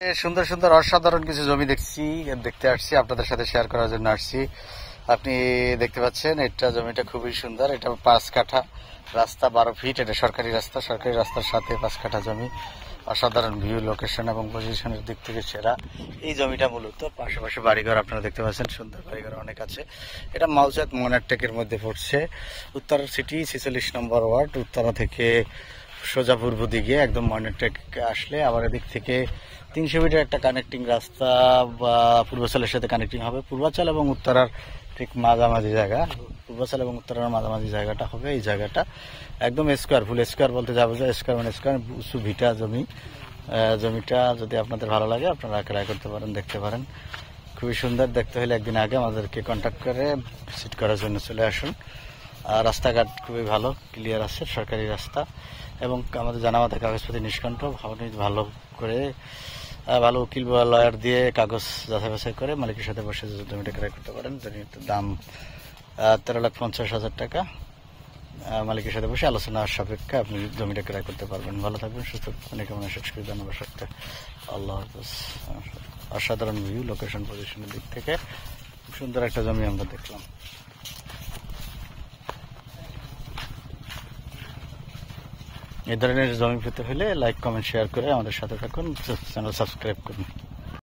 সুন্দর সুন্দর অসাধারণ কিছু জমি দেখতে আসছি, আপনাদের সাথে শেয়ার করার জন্য আসছি। আপনি দেখতে পাচ্ছেন এটা জমিটা খুবই সুন্দর। এটা 5 কাঠা, রাস্তা 12 ফিট। এটা সরকারি রাস্তার সাথে 5 কাঠা জমি। অসাধারণ ভিউ, লোকেশন এবং পজিশনের দিক থেকে সেরা এই জমিটা। মূলত পাশাপাশি বাড়িঘর আপনারা দেখতে পাচ্ছেন, সুন্দর বাড়িঘর অনেক আছে। এটা মাউজাত মনারটেকের মধ্যে পড়ছে। উত্তরা সিটি 46 নম্বর ওয়ার্ড। উত্তরা থেকে সোজা পূর্ব দিকে একদম মনারটেক আসলে আবার এদিক থেকে 300 মিটার একটা কানেক্টিং রাস্তা বা পূর্বাচলের সাথে কানেক্টিং হবে। পূর্বাচল এবং উত্তরার ঠিক মাঝামাঝি জায়গা, পূর্বাচল এবং উত্তরার মাঝামাঝি জায়গাটা হবে এই জায়গাটা। একদম স্কোয়ার, ফুল স্কোয়ার বলতে যাবো যে স্কোয়ার মানে স্কোয়ার, উঁচু ভিটা জমি। জমিটা যদি আপনাদের ভালো লাগে আপনারা ক্রয় করতে পারেন, দেখতে পারেন। খুবই সুন্দর। দেখতে হলে একদিন আগে আমাদেরকে কন্ট্যাক্ট করে ভিজিট করার জন্য চলে আসুন। রাস্তাঘাট খুবই ভালো, ক্লিয়ার আছে, সরকারি রাস্তা এবং আমাদের জানা মতে কাগজপত্র নিষ্কণ্ঠ। ভালো করে ভালো উকিল বা লয়ার দিয়ে কাগজ যাচাই বাছাই করে মালিকের সাথে বসে জমিটা ক্রয় করতে পারেন। জমির দাম 13,50,000 টাকা। মালিকের সাথে বসে আলোচনার সাপেক্ষে আপনি জমিটা ক্রয় করতে পারবেন। ভালো থাকবেন, সুস্থ থাকবেন। এখানে শেষ করে ধন্যবাদ সত্যি। আল্লাহ হাফেজ। অসাধারণ ভিউ, লোকেশন, পজিশনের দিক থেকে খুব সুন্দর একটা জমি আমরা দেখলাম। এই ধরনের জমি পেতে হলে লাইক, কমেন্ট, শেয়ার করে আমাদের সাথে থাকুন, চ্যানেল সাবস্ক্রাইব করুন।